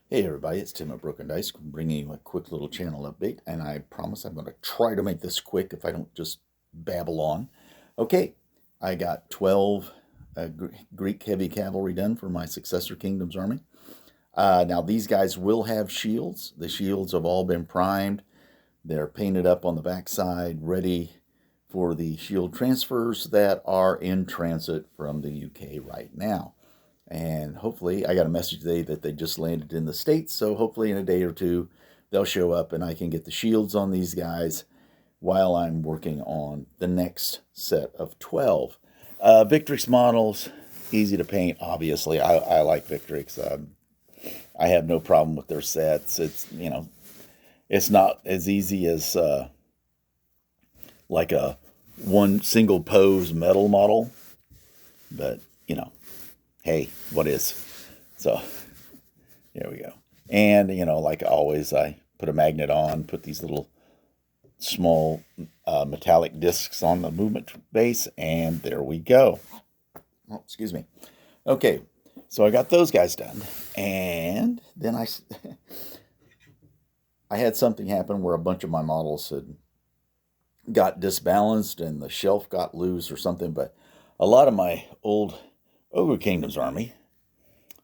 Hey everybody, it's Tim at Broken Dice, bringing you a quick little channel update, and I promise I'm going to try to make this quick if I don't just babble on. Okay, I got 12 Greek heavy cavalry done for my Successor Kingdoms army. Now these guys will have shields. The shields have all been primed. They're painted up on the backside, ready for the shield transfers that are in transit from the UK right now. And hopefully, I got a message today that they just landed in the States, so hopefully in a day or two, they'll show up and I can get the shields on these guys while I'm working on the next set of 12. Victrix models, easy to paint, obviously. I like Victrix. I have no problem with their sets. It's not as easy as like a one single pose metal model, but hey, what is? So here we go. And, like always, I put a magnet on, put these little small metallic discs on the movement base, and there we go. Oh, excuse me. Okay, so I got those guys done. And then I had something happen where a bunch of my models had got disbalanced and the shelf got loose or something, but a lot of my old Ogre Kingdoms army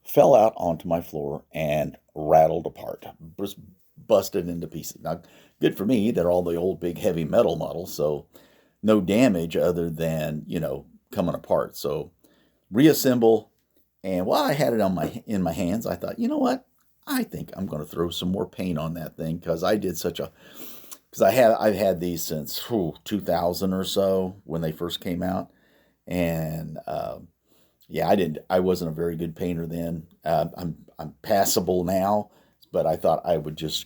fell out onto my floor and rattled apart, just busted into pieces. Now, good for me, they're all the old big heavy metal models, so no damage other than, coming apart. So reassemble, and while I had it in my hands, I thought, you know what? I think I'm going to throw some more paint on that thing because I've had these since 2000 or so when they first came out, and yeah, I wasn't a very good painter then. I'm passable now, but I thought I would just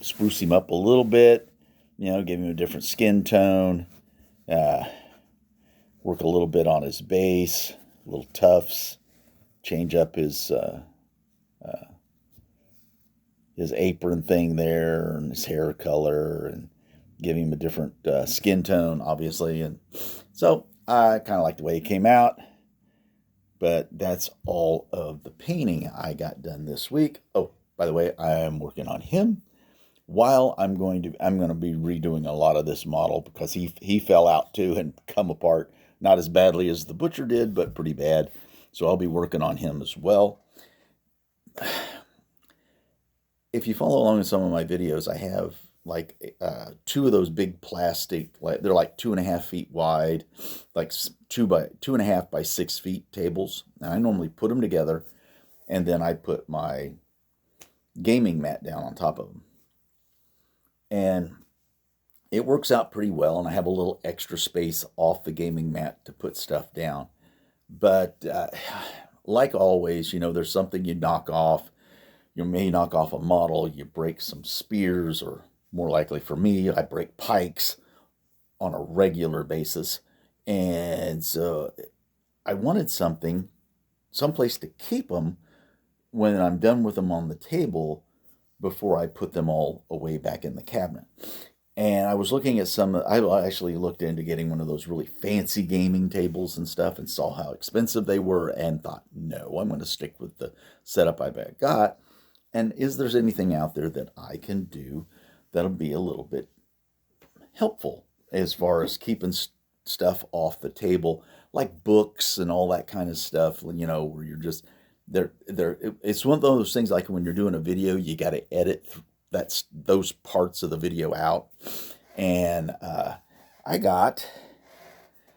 spruce him up a little bit, give him a different skin tone, work a little bit on his base, little tufts, change up his apron thing there and his hair color, and give him a different skin tone, obviously. And so I kind of like the way he came out. But that's all of the painting I got done this week. Oh, by the way, I am working on him. While I'm going to be redoing a lot of this model because he fell out too and come apart, not as badly as the Butcher did, but pretty bad. So I'll be working on him as well. If you follow along in some of my videos, I have like two of those big plastic, they're like 2.5 feet wide, like 2.5 by 6 feet tables. And I normally put them together, and then I put my gaming mat down on top of them. And it works out pretty well, and I have a little extra space off the gaming mat to put stuff down. But like always, there's something you knock off. You may knock off a model, you break some spears, or more likely for me, I break pikes on a regular basis. And so I wanted someplace to keep them when I'm done with them on the table before I put them all away back in the cabinet. And I was looking at I actually looked into getting one of those really fancy gaming tables and stuff and saw how expensive they were and thought, no, I'm going to stick with the setup I've got. And is there anything out there that I can do that'll be a little bit helpful as far as keeping stuff off the table, like books and all that kind of stuff, where you're just there. It's one of those things like when you're doing a video, you got to edit those parts of the video out. And I got,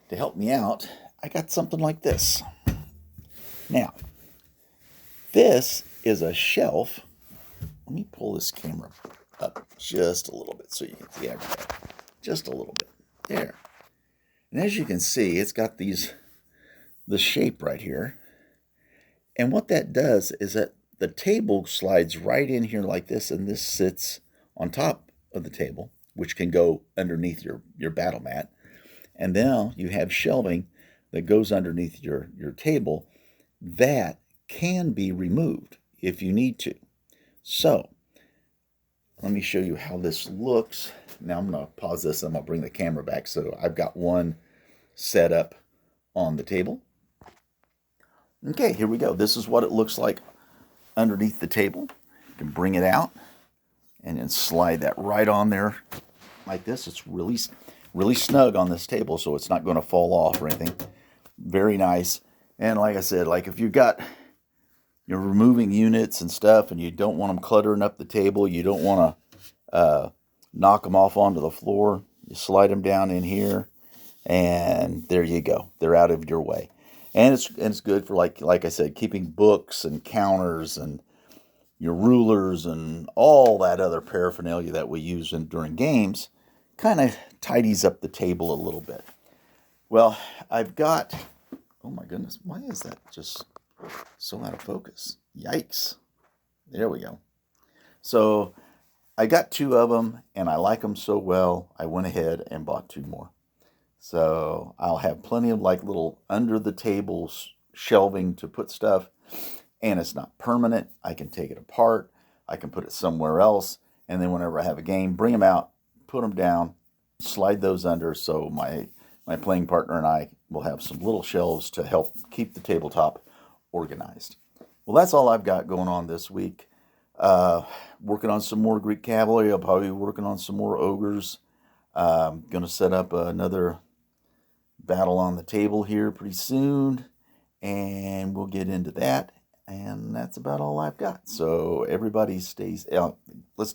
to help me out, I got something like this. Now, this is a shelf. Let me pull this camera up just a little bit so you can see everything. Just a little bit. There. And as you can see, it's got the shape right here. And what that does is that the table slides right in here like this, and this sits on top of the table, which can go underneath your battle mat. And now you have shelving that goes underneath your table that can be removed if you need to. So let me show you how this looks. Now I'm going to pause this and I'm going to bring the camera back. So I've got one set up on the table. Okay, here we go. This is what it looks like underneath the table. can bring it out and then slide that right on there like this. It's really, really snug on this table, so it's not going to fall off or anything. Very nice. And like I said, like if you're removing units and stuff and you don't want them cluttering up the table, you don't want to knock them off onto the floor, you slide them down in here, and there you go. They're out of your way. And it's good for, like I said, keeping books and counters and your rulers and all that other paraphernalia that we use during games. Kind of tidies up the table a little bit. Well, I've got, oh my goodness, why is that just so out of focus? Yikes. There we go. So I got 2 of them, and I like them so well, I went ahead and bought 2 more. So I'll have plenty of like little under the table shelving to put stuff, and it's not permanent. I can take it apart. I can put it somewhere else, and then whenever I have a game, bring them out, put them down, slide those under, so my playing partner and I will have some little shelves to help keep the tabletop organized. Well, that's all I've got going on this week. Working on some more Greek Cavalry. I'll probably be working on some more Ogres. Going to set up another battle on the table here pretty soon, and we'll get into that. And that's about all I've got. So everybody stays out. Let's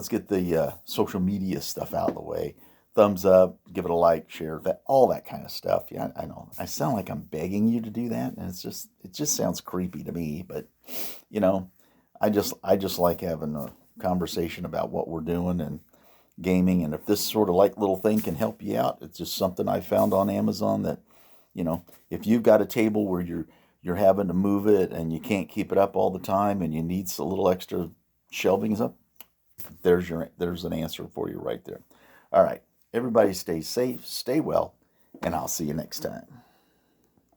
get the social media stuff out of the way. Thumbs up, give it a like, share, all that kind of stuff. Yeah, I know I sound like I'm begging you to do that, and it just sounds creepy to me. But you know, I just like having a conversation about what we're doing and gaming, and if this sort of like little thing can help you out, it's just something I found on Amazon that, you know, if you've got a table where you're having to move it and you can't keep it up all the time and you need a little extra shelving up, there's an answer for you right there. All right, everybody stay safe, stay well, and I'll see you next time.